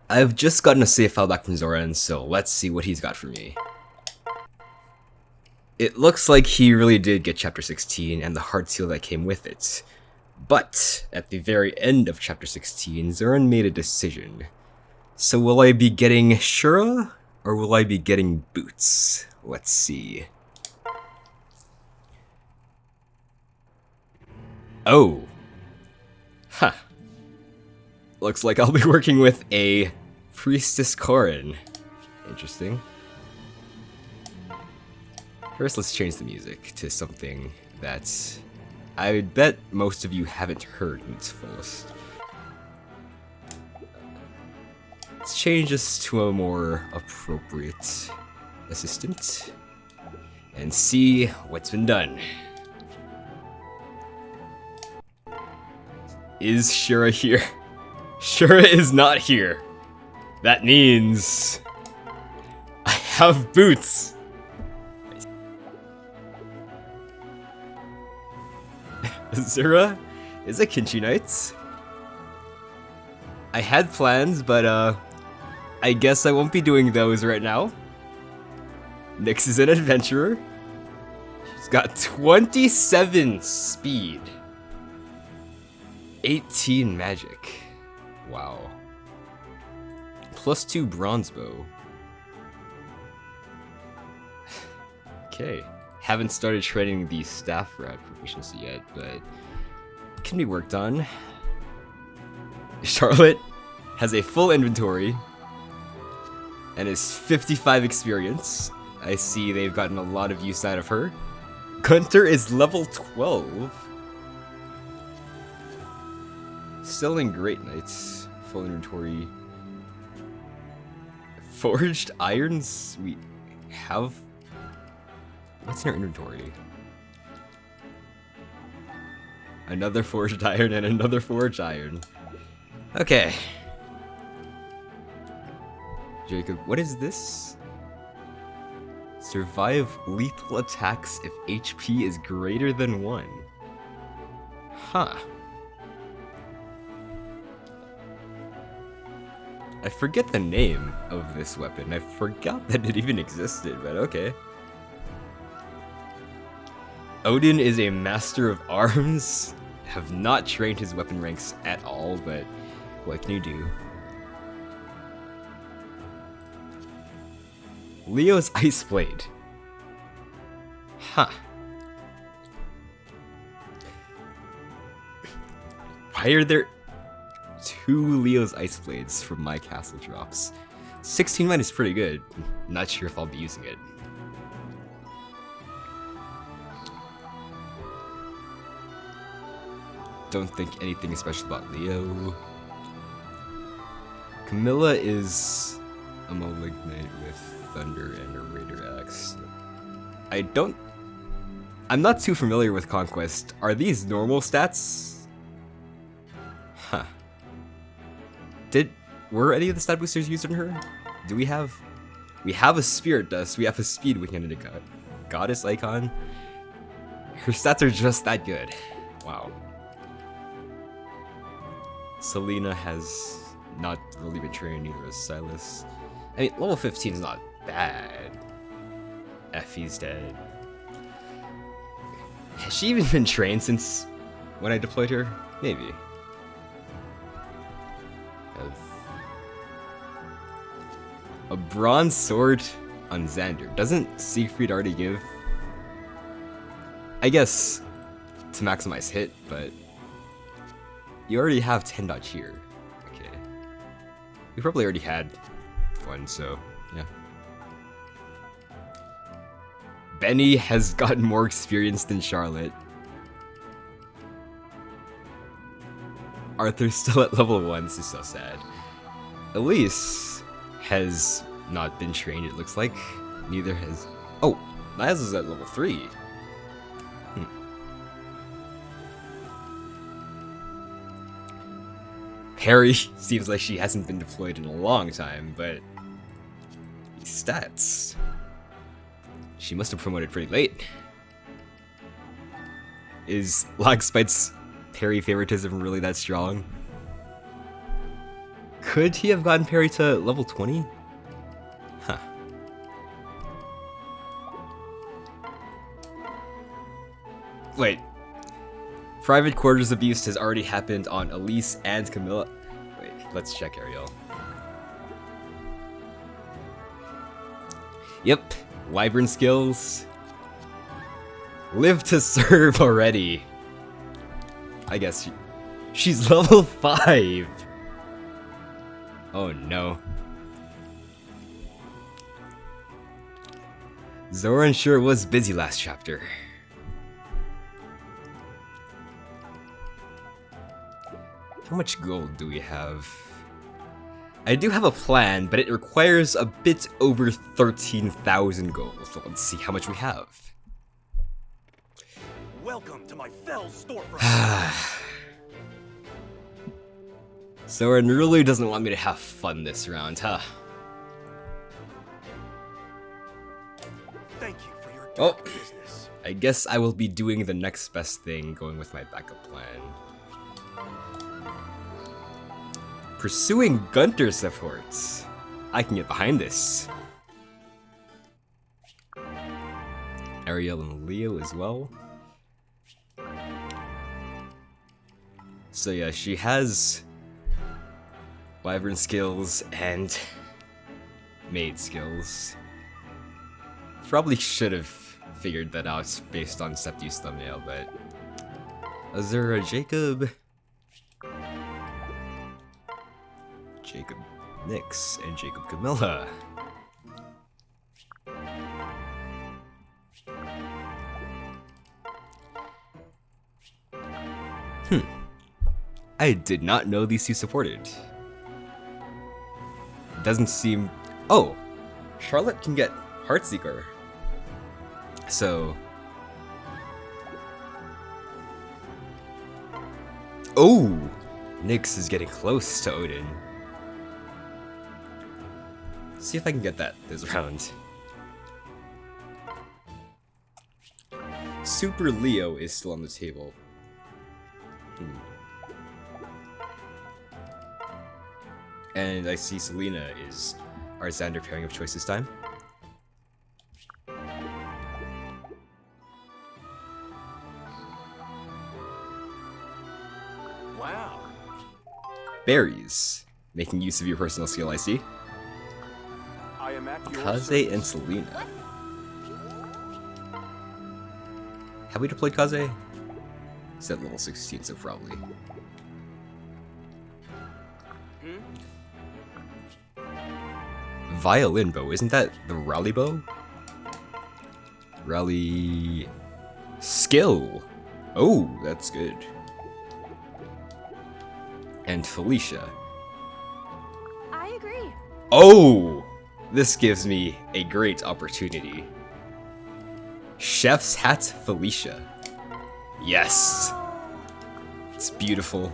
I've just gotten a save file back from Zoran, so let's see what he's got for me. It looks like he really did get Chapter 16 and the heart seal that came with it. But, at the very end of Chapter 16, Zoran made a decision. So will I be getting Shura, or will I be getting Boots? Let's see. Oh. Huh. Looks like I'll be working with a Priestess Corin. Interesting. First, let's change the music to something that I bet most of you haven't heard in its fullest. Let's change this to a more appropriate assistant and see what's been done. Is Shura here? Shura is not here. That means I have Boots. Azura is a Kinchi Knight. I had plans, but I guess I won't be doing those right now. Nyx is an adventurer. She's got 27 speed. 18 magic. Wow. +2 bronze bow. Okay. Haven't started training the staff route proficiency yet, but it can be worked on. Charlotte has a full inventory and is 55 experience. I see they've gotten a lot of use out of her. Gunter is level 12. Still in Great Knights. Full inventory. Forged irons? We have... What's in our inventory? Another forged iron and another forged iron. Okay. Jacob, what is this? Survive lethal attacks if HP is greater than 1. Huh. I forget the name of this weapon. I forgot that it even existed, but okay. Odin is a master of arms. Have not trained his weapon ranks at all, but what can you do? Leo's Ice Blade. Huh. Why are there 2 Leo's Ice Blades from my castle drops? 16 mine is pretty good. Not sure if I'll be using it. Don't think anything special about Leo. Camilla is a malignant with thunder and a raider axe. I'm not too familiar with Conquest. Are these normal stats? Huh. Were any of the stat boosters used on her? Do we have a Spirit Dust, we have a Speed Wing and a Goddess Icon. Her stats are just that good. Wow. Selena has not really been trained, neither has Silas. I mean, level 15 is not bad. Effie's dead. Has she even been trained since when I deployed her? Maybe. A bronze sword on Xander. Doesn't Siegfried already give? I guess to maximize hit, but you already have 10 dodge here. Okay. You probably already had one, so yeah. Benny has gotten more experience than Charlotte. Arthur's still at level 1, this is so sad. Elise has not been trained, it looks like. Neither has... Oh! Niles is at level 3. Perry seems like she hasn't been deployed in a long time, but... Stats... She must have promoted pretty late. Is Lagspite's Perry favoritism really that strong? Could he have gotten parry to level 20? Huh. Wait. Private quarters abuse has already happened on Elise and Camilla. Wait, let's check Ariel. Yep, Wyvern skills. Live to serve already. I guess she's level 5. Oh no. Zoran sure was busy last chapter. How much gold do we have? I do have a plan, but it requires a bit over 13,000 gold. So let's see how much we have. Welcome to my fell storefront. Zoran really doesn't want me to have fun this round, huh? Thank you for your Oh, business. I guess I will be doing the next best thing, going with my backup plan. Pursuing Gunter supports. I can get behind this. Ariel and Leo as well. So yeah, she has Wyvern skills and maid skills. Probably should have figured that out based on Septi's thumbnail, but Azura, Jacob Nyx, and Jacob Camilla. I did not know these two supported. Doesn't seem... Oh! Charlotte can get Heartseeker. So... Oh! Nyx is getting close to Odin. See if I can get that this round. Super Leo is still on the table. And I see Selena is our Xander pairing of choice this time. Wow. Berries. Making use of your personal skill, I see. I am at your Kaze service. and Selena. Have we deployed Kaze? It's at level 16, so probably. Violin bow, isn't that the rally bow? Rally... Skill! Oh, that's good. And Felicia. I agree. Oh! This gives me a great opportunity. Chef's hat Felicia. Yes! It's beautiful.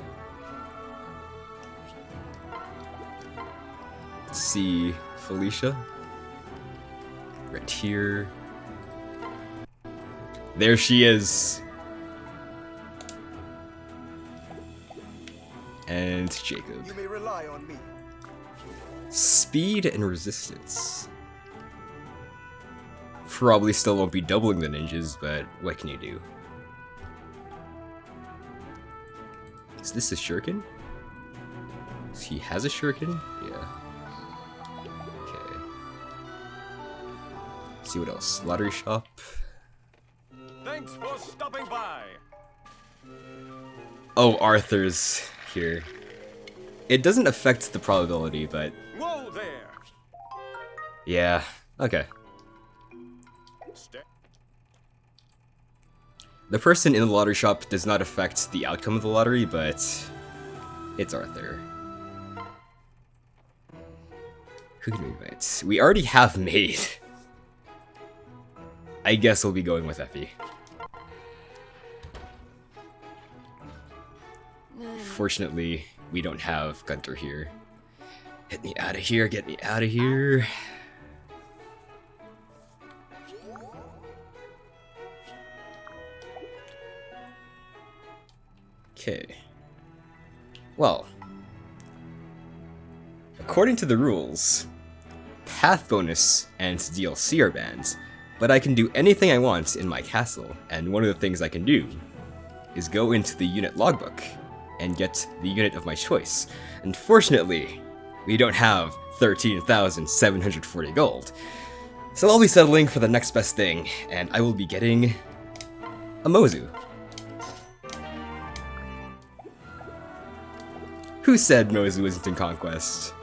Let's see Felicia. Right here. There she is. And Jacob. You may rely on me. Speed and resistance. Probably still won't be doubling the ninjas, but what can you do? Is this a shuriken? He has a shuriken? Yeah. Okay. See what else? Lottery shop. Thanks for stopping by. Oh, Arthur's here. It doesn't affect the probability, but Whoa there. yeah. Okay. The person in the lottery shop does not affect the outcome of the lottery, but it's Arthur. Who can we invite? We already have Maid. I guess we'll be going with Effie. Fortunately, we don't have Gunter here. Get me out of here, get me out of here. Okay. Well. According to the rules, path bonus and DLC are banned, but I can do anything I want in my castle, and one of the things I can do is go into the unit logbook and get the unit of my choice. Unfortunately, we don't have 13,740 gold, so I'll be settling for the next best thing, and I will be getting a Mozu. Who said Mozu isn't in Conquest?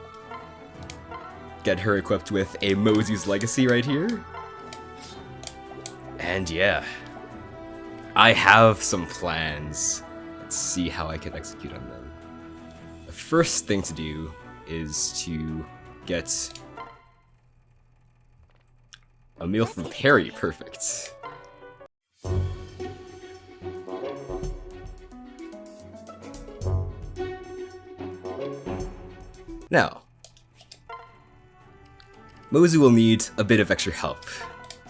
Get her equipped with a Mozu's Legacy right here. And yeah, I have some plans. Let's see how I can execute on them. The first thing to do is to get a meal from Perry. Perfect. Now, Mozu will need a bit of extra help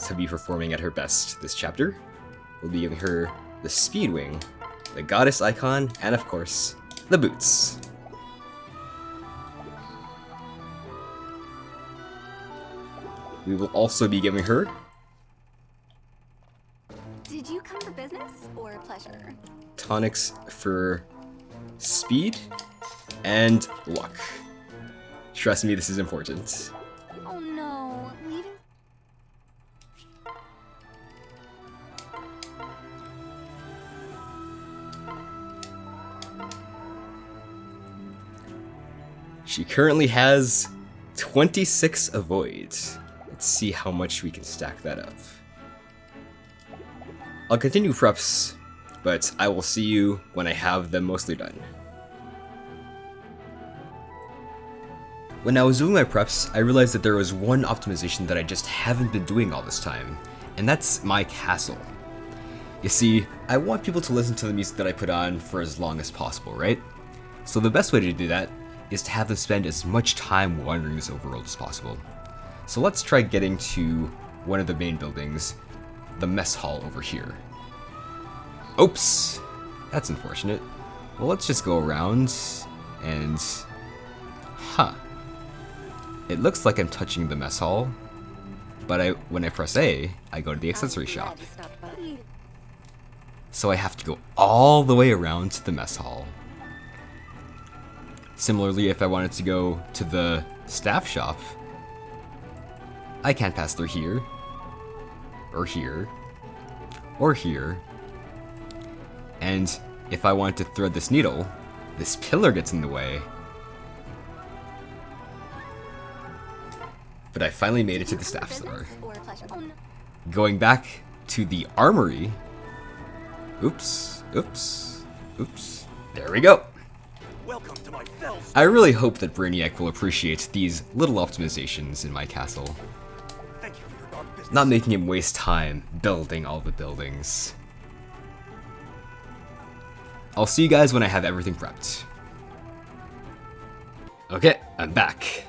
to be performing at her best this chapter. We'll be giving her the Speed Wing, the Goddess Icon, and of course, the boots. We will also be giving her... Did you come for business or pleasure? tonics for speed and luck. Trust me, this is important. Oh no, leaving. She currently has 26 avoid. Let's see how much we can stack that up. I'll continue preps, but I will see you when I have them mostly done. When I was doing my preps, I realized that there was one optimization that I just haven't been doing all this time, and that's my castle. You see, I want people to listen to the music that I put on for as long as possible, right? So the best way to do that is to have them spend as much time wandering this overworld as possible. So let's try getting to one of the main buildings, the mess hall over here. Oops! That's unfortunate. Well, let's just go around and... Huh. It looks like I'm touching the mess hall, but when I press A, I go to the accessory shop. So I have to go all the way around to the mess hall. Similarly, if I wanted to go to the staff shop, I can't pass through here, or here, or here. And if I want to thread this needle, this pillar gets in the way. But I finally made it to the staff store. Going back to the armory. Oops, oops, oops. There we go. Welcome to my fell. I really hope that Brainiac will appreciate these little optimizations in my castle, Thank you for your dark business. not making him waste time building all the buildings. I'll see you guys when I have everything prepped. Okay, I'm back.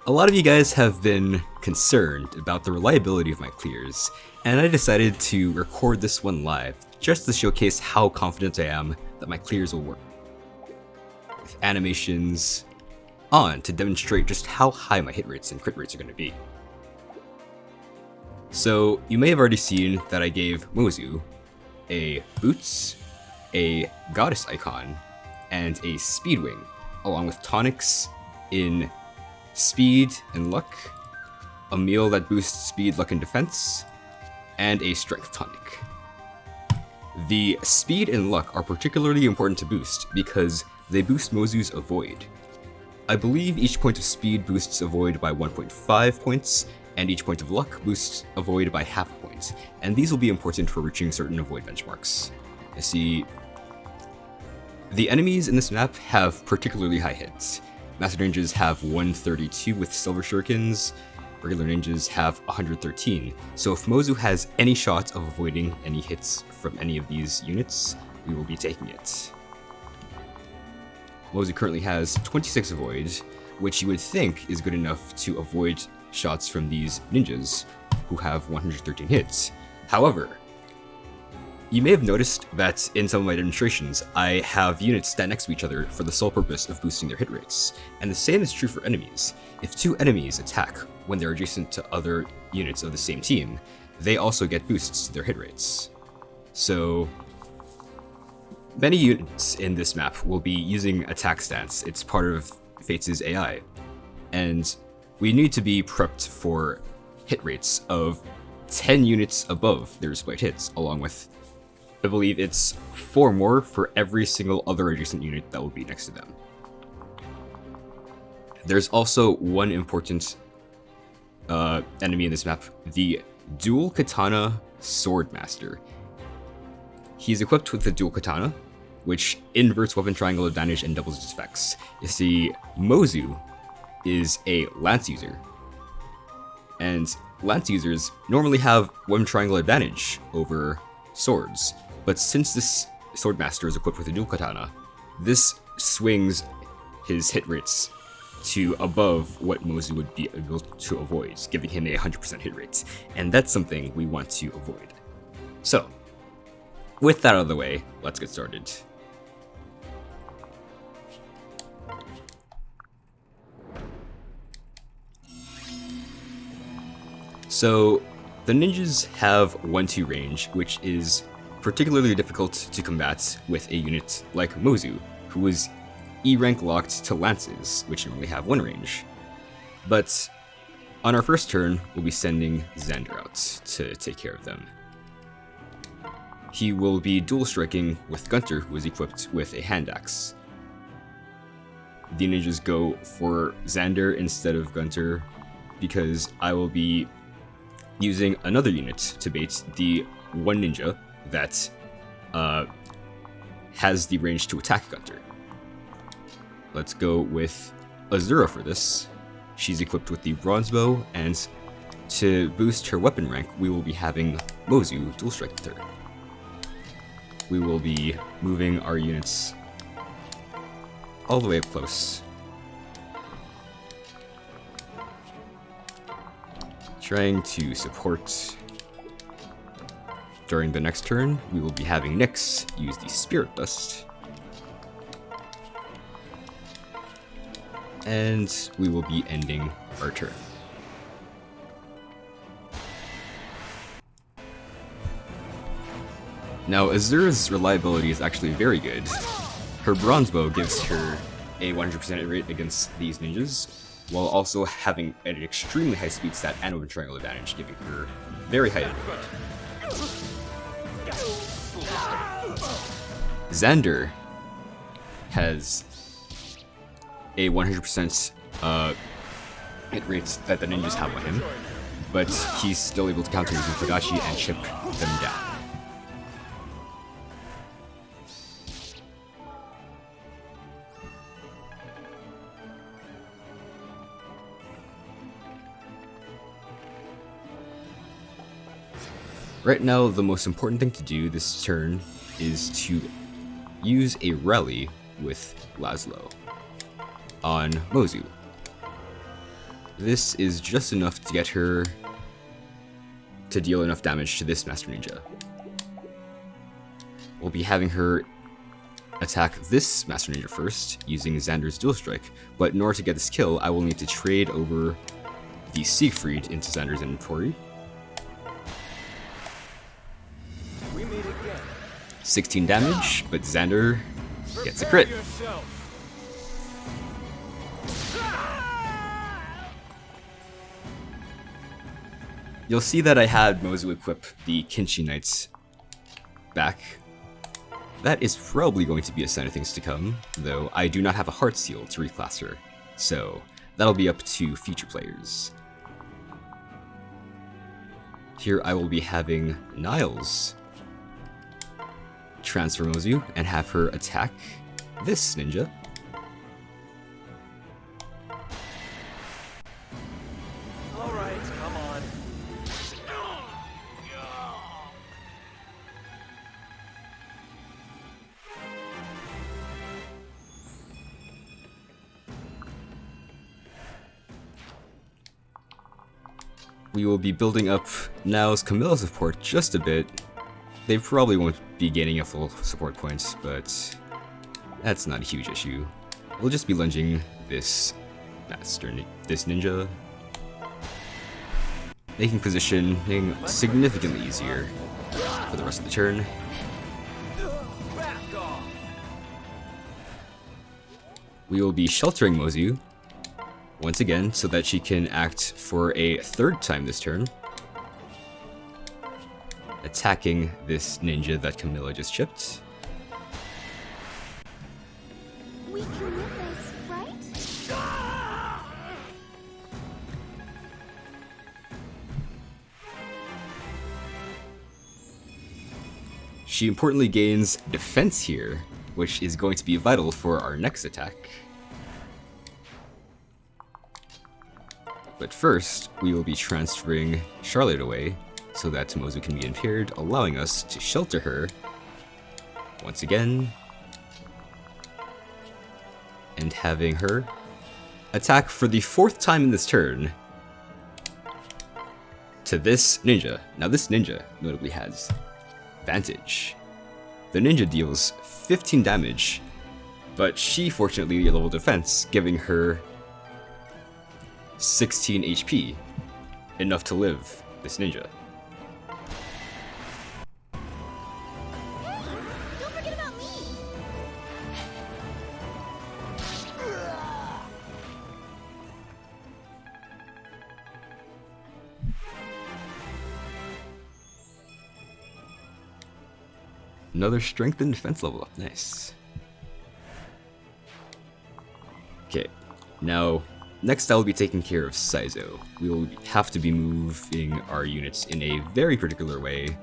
A lot of you guys have been concerned about the reliability of my clears, and I decided to record this one live, just to showcase how confident I am that my clears will work. With animations on to demonstrate just how high my hit rates and crit rates are going to be. So, you may have already seen that I gave Mozu a boots, a goddess icon, and a speed wing, along with tonics in speed and luck, a meal that boosts speed, luck, and defense, and a strength tonic. The speed and luck are particularly important to boost because they boost Mozu's avoid. I believe each point of speed boosts avoid by 1.5 points, and each point of luck boosts avoid by half a point, and these will be important for reaching certain avoid benchmarks. You see, the enemies in this map have particularly high hits. Master ninjas have 132 with silver shurikens, regular ninjas have 113, so if Mozu has any shot of avoiding any hits from any of these units, we will be taking it. Mozu currently has 26 avoid, which you would think is good enough to avoid shots from these ninjas, who have 113 hits. However, You may have noticed that in some of my demonstrations, I have units stand next to each other for the sole purpose of boosting their hit rates, and the same is true for enemies. If two enemies attack when they're adjacent to other units of the same team, they also get boosts to their hit rates. So, many units in this map will be using attack stance. It's part of Fates' AI, and we need to be prepped for hit rates of 10 units above their displayed hits, along with, I believe it's 4 more for every single other adjacent unit that will be next to them. There's also one important enemy in this map, the Dual Katana Swordmaster. He's equipped with the Dual Katana, which inverts weapon triangle advantage and doubles its effects. You see, Mozu is a lance user, and lance users normally have weapon triangle advantage over swords, but since this Swordmaster is equipped with a Dual Katana, this swings his hit rates to above what Mozu would be able to avoid, giving him a 100% hit rate, and that's something we want to avoid. So, with that out of the way, let's get started. So, the ninjas have 1-2 range, which is particularly difficult to combat with a unit like Mozu, who is E rank locked to lances, which normally have 1 range. But on our first turn, we'll be sending Xander out to take care of them. He will be dual striking with Gunter, who is equipped with a hand axe. The ninjas go for Xander instead of Gunter because I will be using another unit to bait the one ninja that has the range to attack Gunter. Let's go with Azura for this. She's equipped with the bronze bow, and to boost her weapon rank, we will be having Mozu dual strike with her. We will be moving our units all the way up close, trying to support. During the next turn, we will be having Nyx use the Spirit Dust, and we will be ending our turn. Now, Azura's reliability is actually very good. Her bronze bow gives her a 100% hit rate against these ninjas, while also having an extremely high speed stat and weapon triangle advantage, giving her very high hit rate. Xander has a 100% hit rate that the ninjas have on him, but he's still able to counter using Kodachi and chip them down. Right now, the most important thing to do this turn is to use a rally with Laszlo on Mozu. This is just enough to get her to deal enough damage to this Master Ninja. We'll be having her attack this Master Ninja first, using Xander's dual strike, but in order to get this kill, I will need to trade over the Siegfried into Xander's inventory. 16 damage, but Xander gets a crit. You'll see that I had Mozu equip the Kinshi Knights back. That is probably going to be a sign of things to come, though I do not have a heart seal to reclass her, so that'll be up to future players. Here I will be having Niles transfer Mozu and have her attack this ninja. Alright, come on. We will be building up Nao's Camilla support just a bit, They probably won't be gaining a full support point, but that's not a huge issue. We'll just be lunging this this ninja, making positioning significantly easier for the rest of the turn. Back off. We will be sheltering Mozu once again so that she can act for a third time this turn, attacking this ninja that Camilla just chipped. We can win this, right? She importantly gains defense here, which is going to be vital for our next attack. But first, we will be transferring Charlotte away so that Mozu can be impaired, allowing us to shelter her once again, and having her attack for the fourth time in this turn to this ninja. Now this ninja notably has advantage. The ninja deals 15 damage, but she fortunately level defense, giving her 16 HP, enough to live this ninja. Don't forget about me! Another strength and defense level up, nice. Okay, now next I will be taking care of Saizo. We will have to be moving our units in a very particular way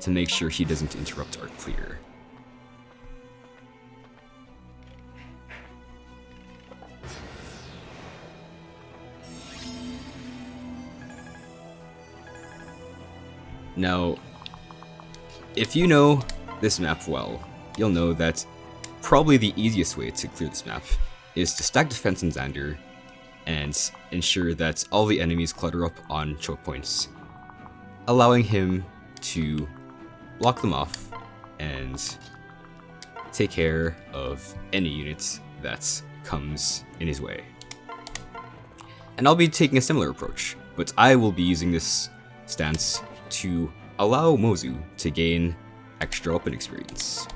to make sure he doesn't interrupt our clear. Now, if you know this map well, you'll know that probably the easiest way to clear this map is to stack defense on Xander and ensure that all the enemies clutter up on choke points, allowing him to block them off and take care of any unit that comes in his way. And I'll be taking a similar approach, but I will be using this stance to allow Mozu to gain extra weapon experience.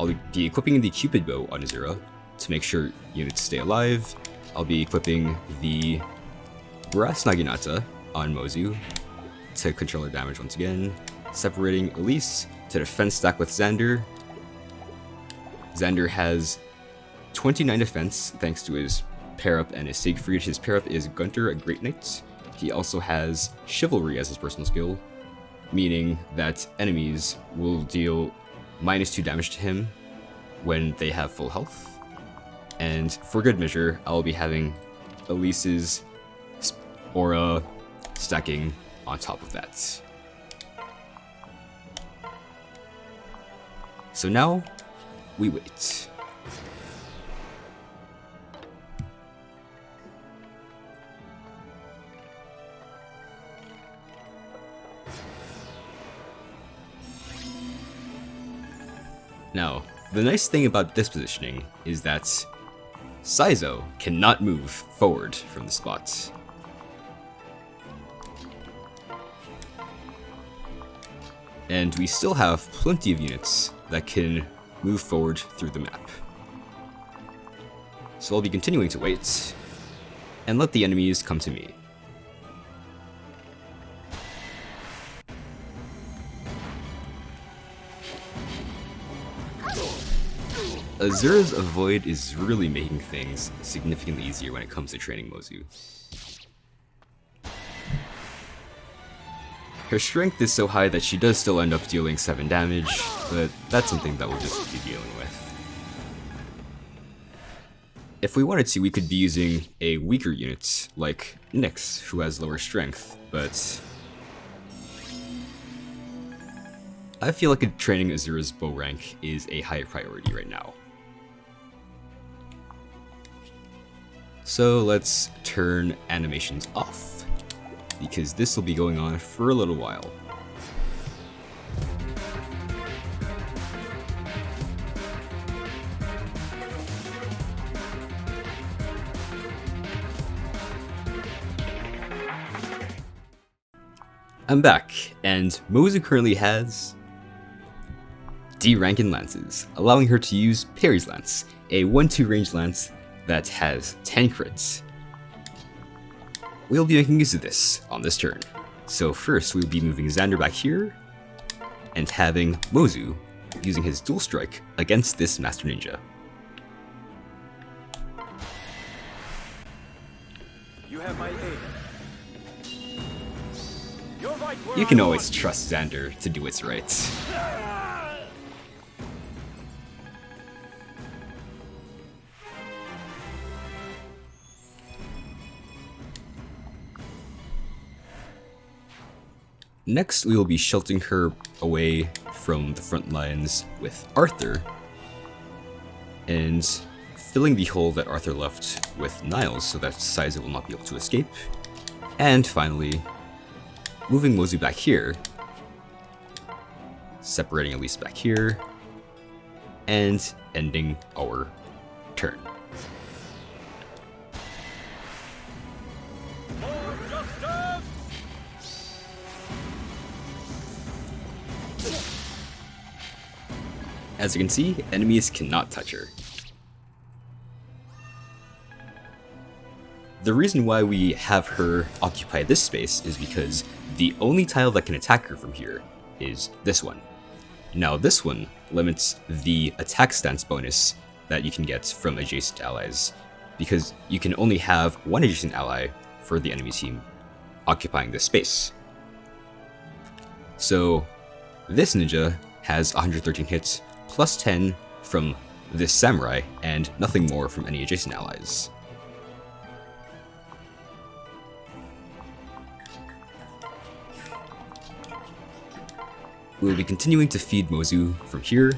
I'll be equipping the Cupid Bow on Azura to make sure units stay alive. I'll be equipping the Brass Naginata on Mozu to control her damage once again, separating Elise to defense stack with Xander. Xander has 29 defense thanks to his pair up and his Siegfried. His pair up is Gunter, a Great Knight. He also has Chivalry as his personal skill, meaning that enemies will deal -2 damage to him when they have full health. And for good measure, I'll be having Elise's aura stacking on top of that. So now, we wait. Now, the nice thing about this positioning is that Saizo cannot move forward from the spot. And we still have plenty of units that can move forward through the map. So I'll be continuing to wait and let the enemies come to me. Azura's Avoid is really making things significantly easier when it comes to training Mozu. Her strength is so high that she does still end up dealing 7 damage, but that's something that we'll just be dealing with. If we wanted to, we could be using a weaker unit, like Nyx, who has lower strength, but I feel like training Azura's bow rank is a higher priority right now. So let's turn animations off, because this will be going on for a little while. I'm back, and Mozu currently has D rank in lances, allowing her to use Parry's Lance, a 1-2 range lance that has 10 crits. We'll be making use of this on this turn. So first we'll be moving Xander back here, and having Mozu using his dual strike against this Master Ninja. You have my aid. You're right where You can I always want trust Xander to do what's right. Next, we will be sheltering her away from the front lines with Arthur, and filling the hole that Arthur left with Niles so that Saizo will not be able to escape. And finally, moving Mozu back here, separating Elise back here, and ending our turn. more justice! As you can see, enemies cannot touch her. The reason why we have her occupy this space is because the only tile that can attack her from here is this one. Now this one limits the attack stance bonus that you can get from adjacent allies, because you can only have one adjacent ally for the enemy team occupying this space. So this ninja has 113 hits, plus 10 from this samurai, and nothing more from any adjacent allies. We will be continuing to feed Mozu from here.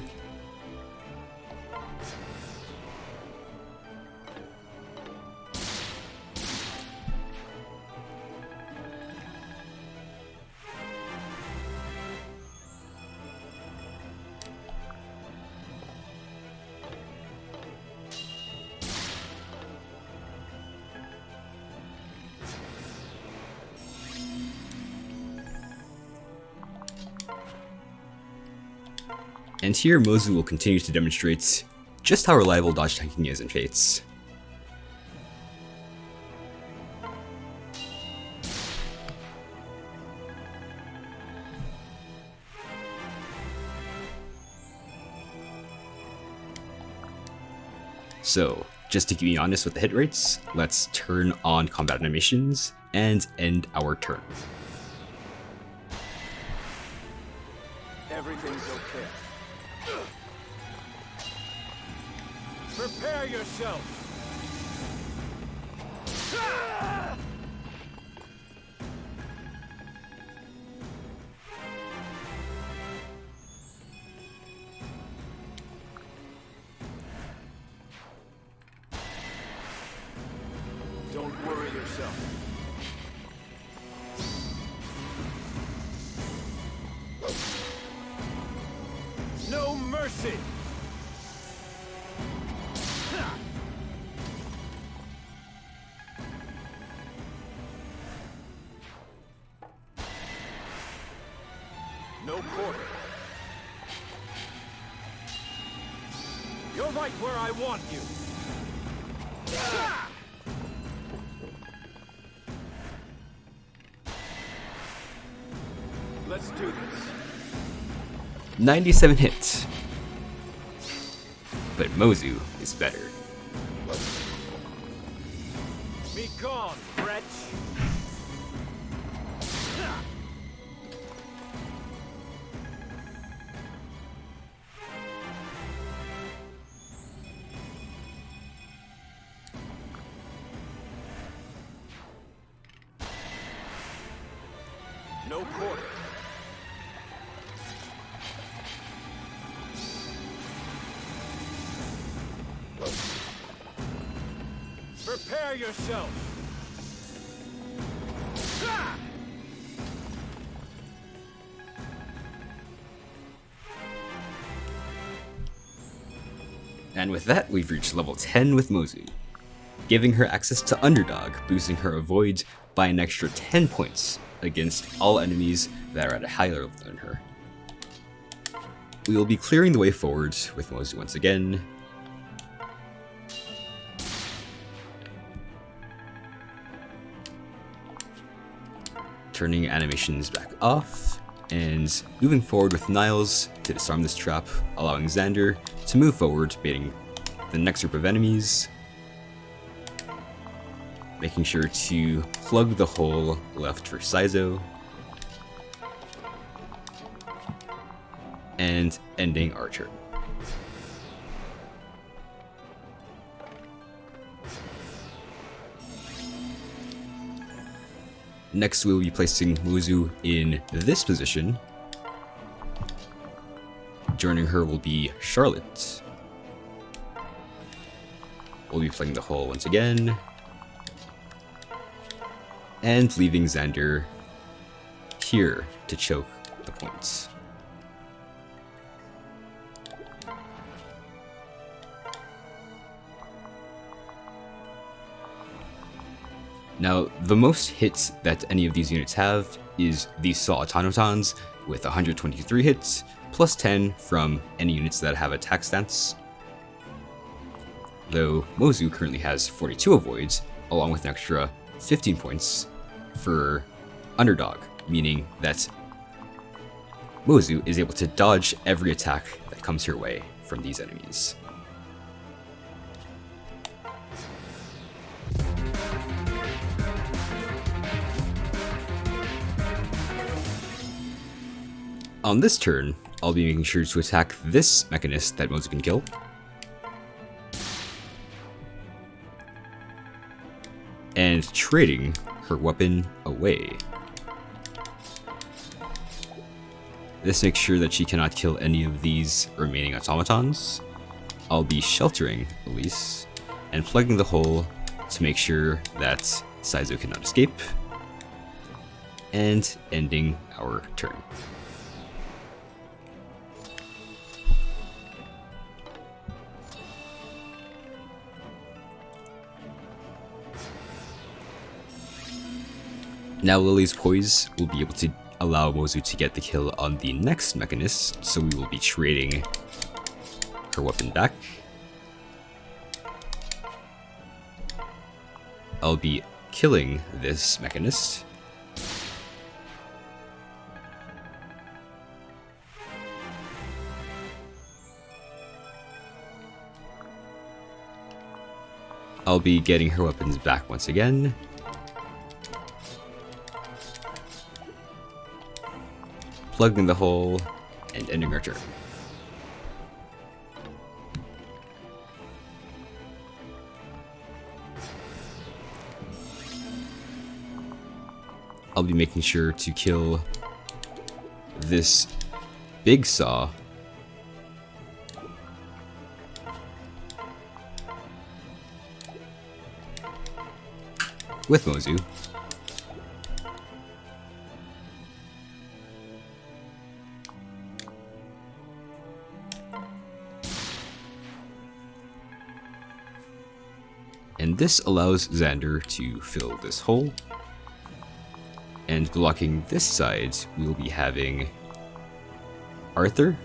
And here Mozu will continue to demonstrate just how reliable dodge tanking is in Fates. So, just to keep me honest with the hit rates, let's turn on combat animations and end our turn. Everything's okay. Prepare yourself! Don't worry yourself. No mercy! No quarter. You're right where I want you. Let's do this. 97 hits. But Mozu is better. Be gone, wretch! No quarter. Prepare yourself. And with that, we've reached level 10 with Mozu, giving her access to Underdog, boosting her avoid by an extra 10 points against all enemies that are at a higher level than her. We will be clearing the way forward with Mozu once again. Turning animations back off, and moving forward with Niles to disarm this trap, allowing Xander to move forward, baiting the next group of enemies. Making sure to plug the hole left for Saizo. And ending our turn. Next, we will be placing Mozu in this position. Joining her will be Charlotte. We'll be playing the hole once again. And leaving Xander here to choke the points. Now, the most hits that any of these units have is the Saw Automatons with 123 hits, plus 10 from any units that have attack stance. Though Mozu currently has 42 avoids, along with an extra 15 points for Underdog, meaning that Mozu is able to dodge every attack that comes her way from these enemies. On this turn, I'll be making sure to attack this Mechanist that Mozu can kill. And trading her weapon away. This makes sure that she cannot kill any of these remaining automatons. I'll be sheltering Elise and plugging the hole to make sure that Saizo cannot escape. And ending our turn. Now Lily's Poise will be able to allow Mozu to get the kill on the next Mechanist, so we will be trading her weapon back. I'll be killing this Mechanist. I'll be getting her weapons back once again. Plugging the hole, and ending our turn. I'll be making sure to kill this big saw. With Mozu. And this allows Xander to fill this hole. And blocking this side, we'll be having Arthur.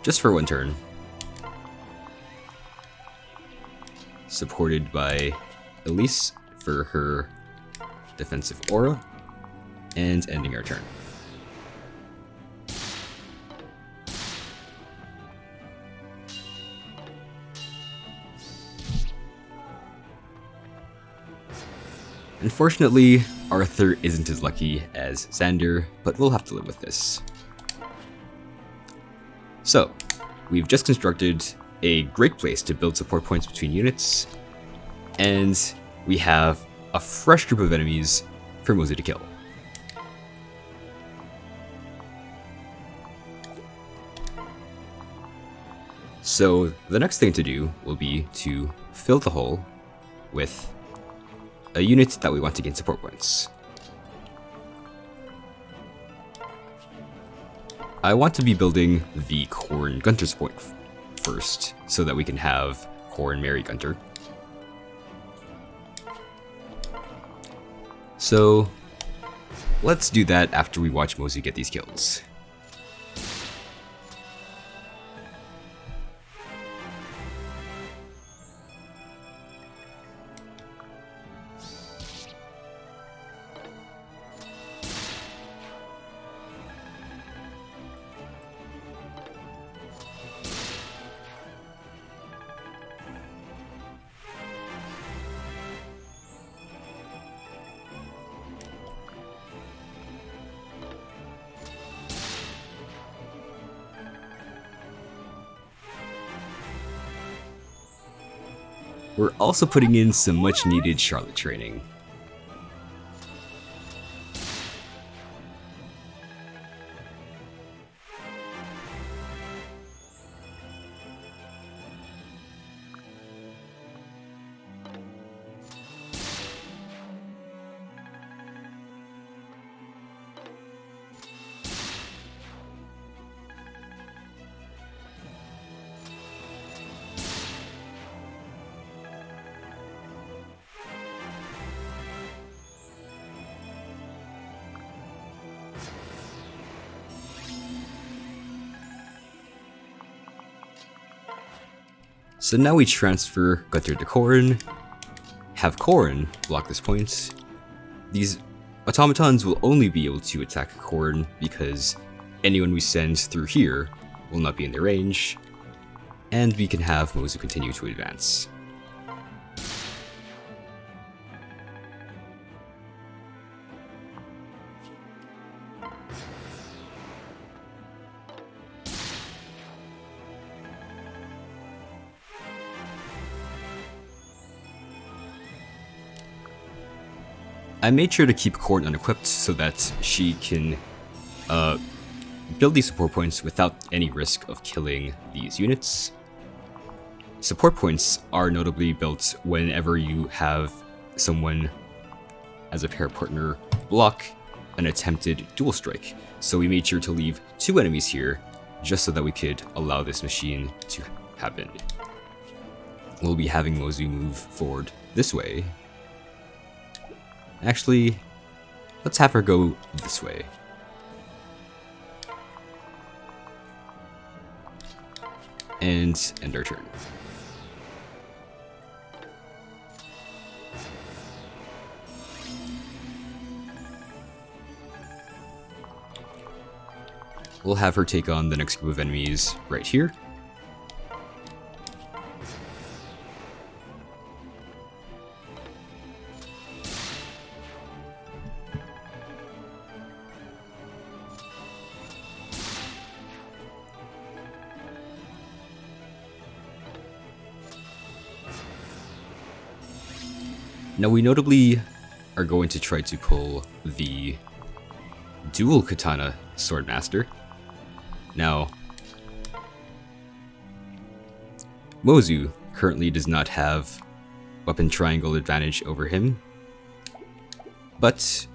Just for one turn. Supported by Elise for her defensive aura. And ending our turn. Unfortunately, Arthur isn't as lucky as Xander, but we'll have to live with this. So, we've just constructed a great place to build support points between units, and we have a fresh group of enemies for Mozu to kill. So, the next thing to do will be to fill the hole with a unit that we want to gain support points. I want to be building the Corn Gunter's point first, so that we can have Corn Mary Gunter. So let's do that after we watch Mozu get these kills. We're also putting in some much needed Charlotte training. So now we transfer Gunther to Corrin, have Corrin block this point. These automatons will only be able to attack Corrin because anyone we send through here will not be in their range, and we can have Mozu continue to advance. I made sure to keep Corrin unequipped so that she can build these support points without any risk of killing these units. Support points are notably built whenever you have someone as a pair partner block an attempted dual strike. So we made sure to leave 2 enemies here just so that we could allow this machine to happen. We'll be having Mozu move forward this way. Actually, let's have her go this way. And end our turn. We'll have her take on the next group of enemies right here. Now we notably are going to try to pull the dual katana swordmaster. Now, Mozu currently does not have weapon triangle advantage over him, but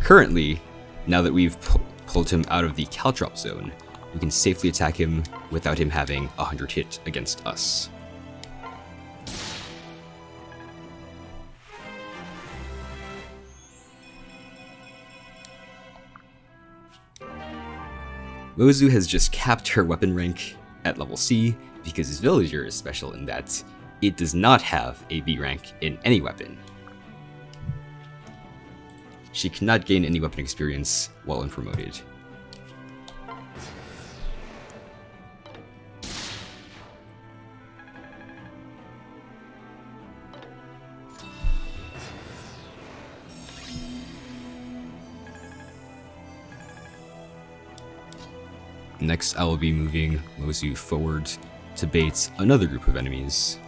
currently, now that we've pulled him out of the caltrop zone, we can safely attack him without him having 100 hit against us. Mozu has just capped her weapon rank at level C because his villager is special in that it does not have a B rank in any weapon. She cannot gain any weapon experience while unpromoted. Next, I will be moving Mozu forward to bait another group of enemies.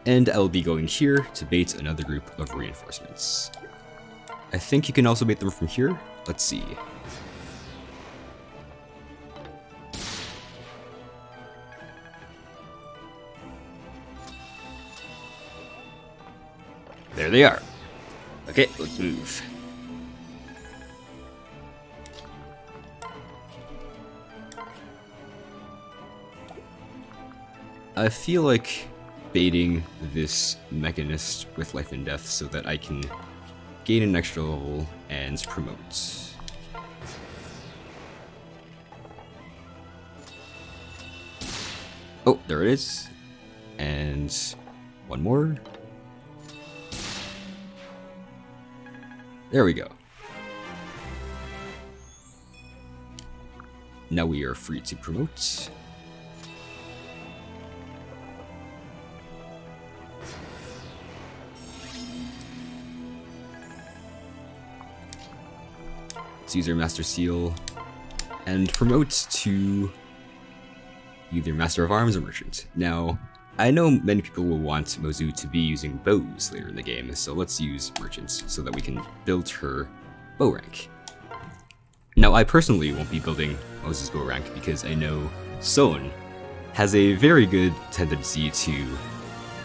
And I'll be going here to bait another group of reinforcements. I think you can also bait them from here. Let's see. There they are. Okay, let's move. I feel like baiting this mechanist with life and death so that I can gain an extra level and promote. Oh, there it is. And one more. There we go. Now we are free to promote. Let's use our Master Seal and promote to either Master of Arms or Merchant. Now, I know many people will want Mozu to be using bows later in the game, so let's use Merchants so that we can build her bow rank. Now, I personally won't be building Mozu's bow rank because I know Son has a very good tendency to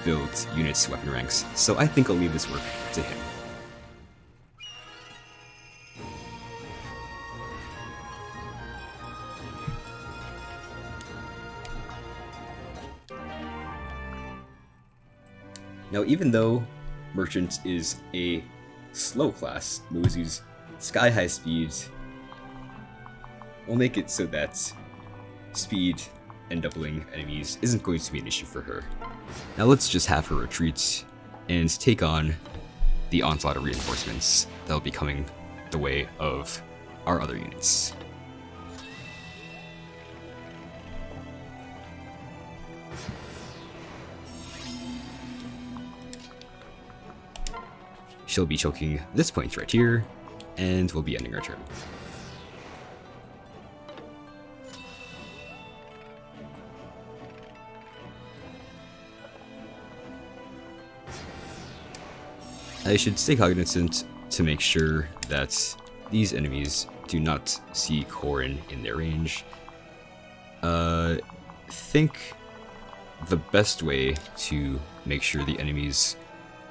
build units' weapon ranks, so I think I'll leave this work to him. Now, even though Merchant is a slow class, Mozu's sky-high speed will make it so that speed and doubling enemies isn't going to be an issue for her. Now let's just have her retreat and take on the onslaught of reinforcements that'll be coming the way of our other units. She'll be choking this point right here, and we'll be ending our turn. I should stay cognizant to make sure that these enemies do not see Corrin in their range. Think the best way to make sure the enemies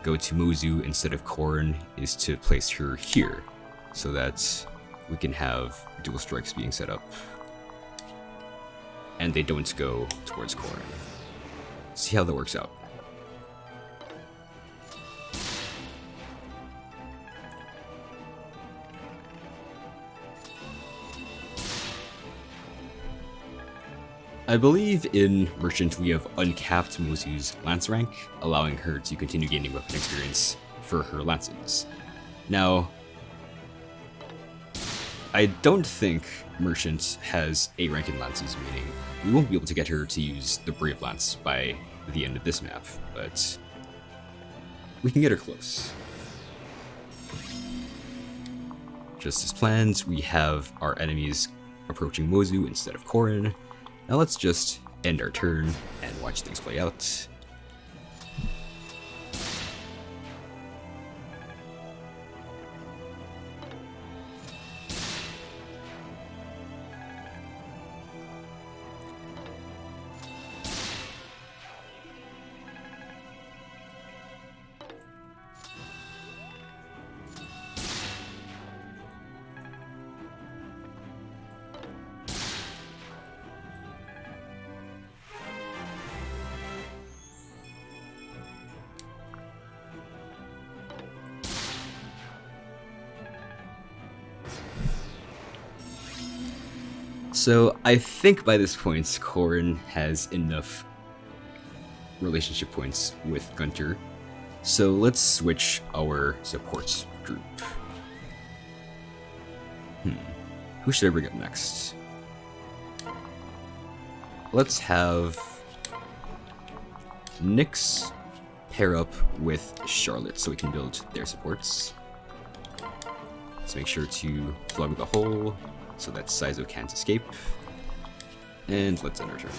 go to Mozu instead of Corrin is to place her here, so that we can have dual strikes being set up, and they don't go towards Corrin. See how that works out. I believe in Merchant we have uncapped Mozu's lance rank, allowing her to continue gaining weapon experience for her lances. Now, I don't think Merchant has A rank in lances, meaning we won't be able to get her to use the Brave Lance by the end of this map, but we can get her close. Just as planned, we have our enemies approaching Mozu instead of Corrin. Now let's just end our turn and watch things play out. So I think by this point, Corrin has enough relationship points with Gunter. So let's switch our support group. Who should I bring up next? Let's have Nyx pair up with Charlotte so we can build their supports. Let's make sure to plug the hole so that Saizo can't escape. And let's end our turn.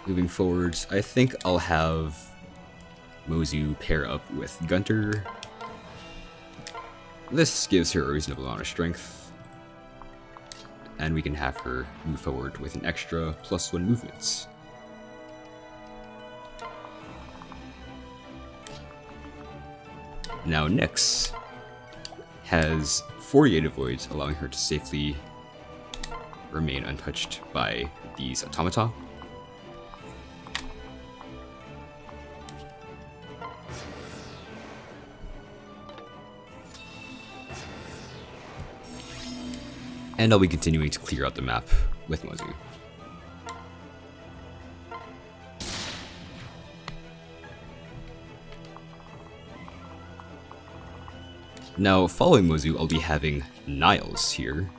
moving forward, I think I'll have Mozu pair up with Gunter. This gives her a reasonable amount of strength, and we can have her move forward with an extra +1 movement. Now Nyx has 48 avoids, allowing her to safely remain untouched by these automata. And I'll be continuing to clear out the map with Mozu. Now, following Mozu, I'll be having Niles here,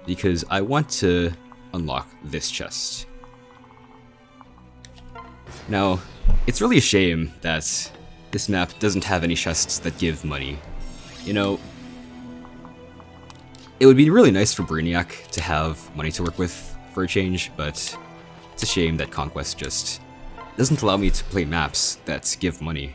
because I want to unlock this chest. Now, it's really a shame that this map doesn't have any chests that give money. You know, it would be really nice for Brainiac to have money to work with for a change, but it's a shame that Conquest just doesn't allow me to play maps that give money.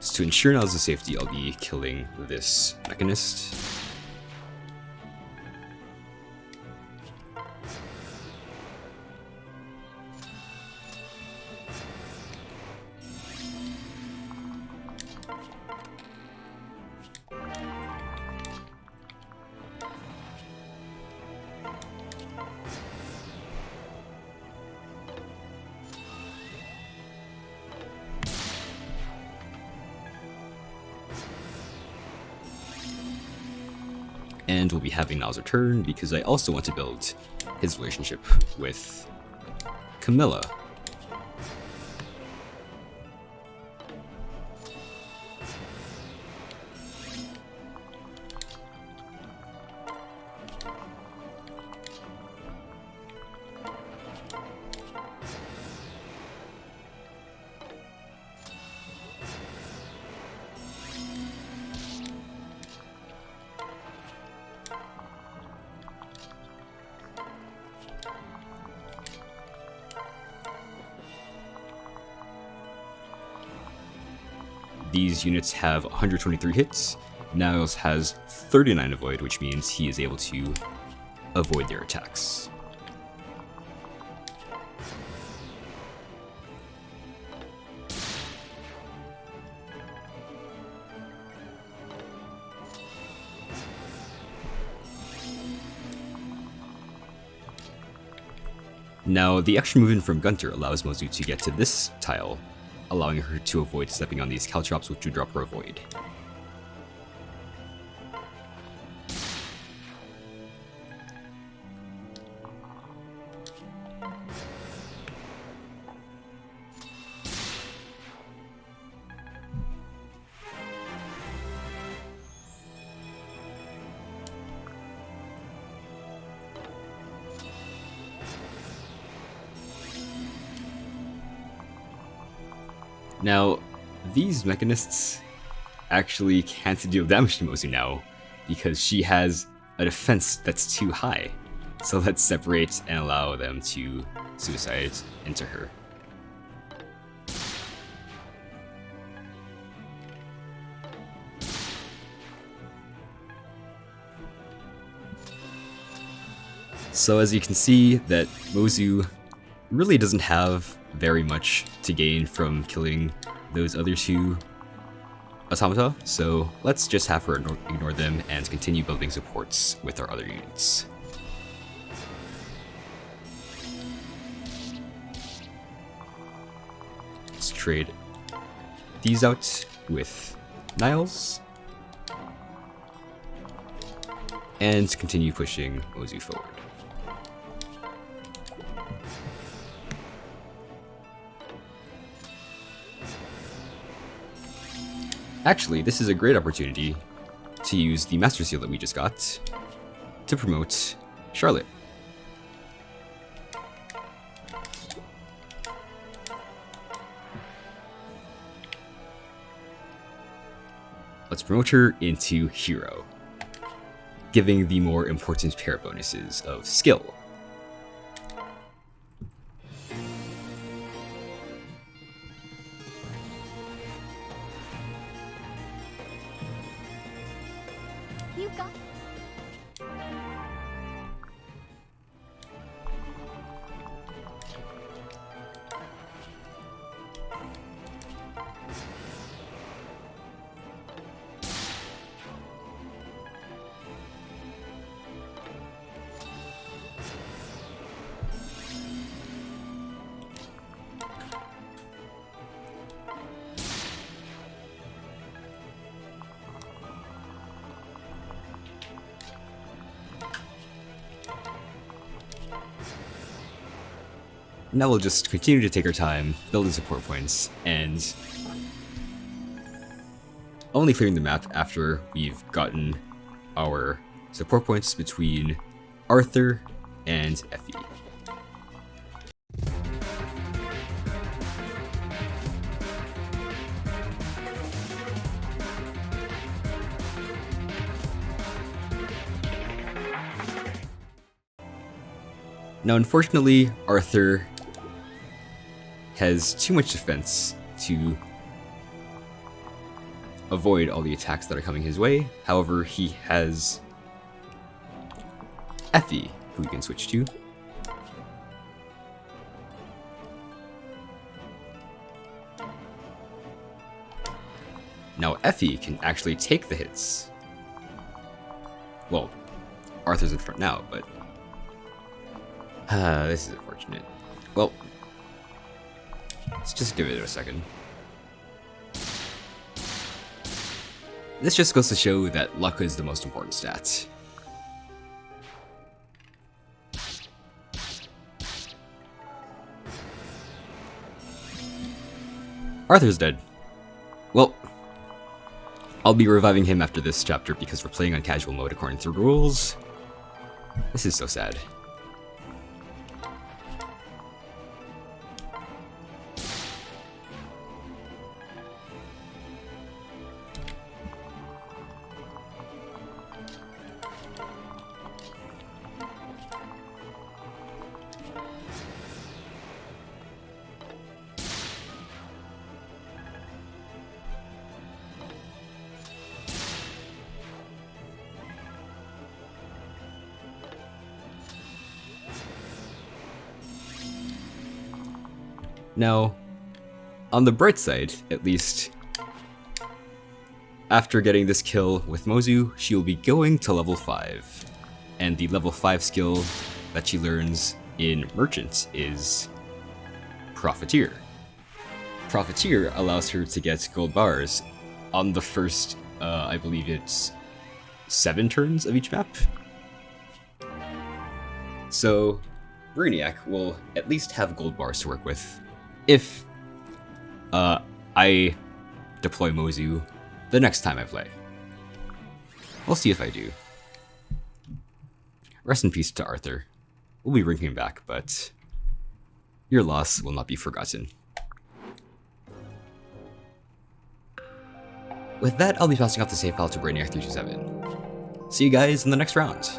So to ensure Niles' safety, I'll be killing this Mechanist. And we'll be having Niles return because I also want to build his relationship with Camilla. These units have 123 hits. Niles has 39 avoid, which means he is able to avoid their attacks. Now, the extra movement from Gunter allows Mozu to get to this tile, allowing her to avoid stepping on these caltrops, which would drop her avoid. Now, these Mechanists actually can't deal damage to Mozu now, because she has a defense that's too high. So let's separate and allow them to suicide into her. So as you can see, that Mozu really doesn't have very much to gain from killing those other two automata, so let's just have her ignore them and continue building supports with our other units. Let's trade these out with Niles and continue pushing Mozu forward. Actually, this is a great opportunity to use the Master Seal that we just got to promote Charlotte. let's promote her into hero, giving the more important pair bonuses of skill. You got. Now we'll just continue to take our time, building support points, and only clearing the map after we've gotten our support points between Arthur and Effie. Now, unfortunately, Arthur has too much defense to avoid all the attacks that are coming his way. However, he has Effie, who he can switch to. Now, Effie can actually take the hits. Well, Arthur's in front now, but this is unfortunate. Well, let's just give it a second. This just goes to show that luck is the most important stat. Arthur's dead. Well, I'll be reviving him after this chapter because we're playing on casual mode according to the rules. This is so sad. Now, on the bright side, at least, after getting this kill with Mozu, she will be going to level 5. And the level 5 skill that she learns in Merchant is Profiteer. Profiteer allows her to get gold bars on the first, I believe it's 7 turns of each map. So, Brainiac will at least have gold bars to work with if I deploy Mozu the next time I play. We'll see if I do. Rest in peace to Arthur. We'll be bringing him back, but your loss will not be forgotten. With that, I'll be passing off the save file to Brainiac327. See you guys in the next round.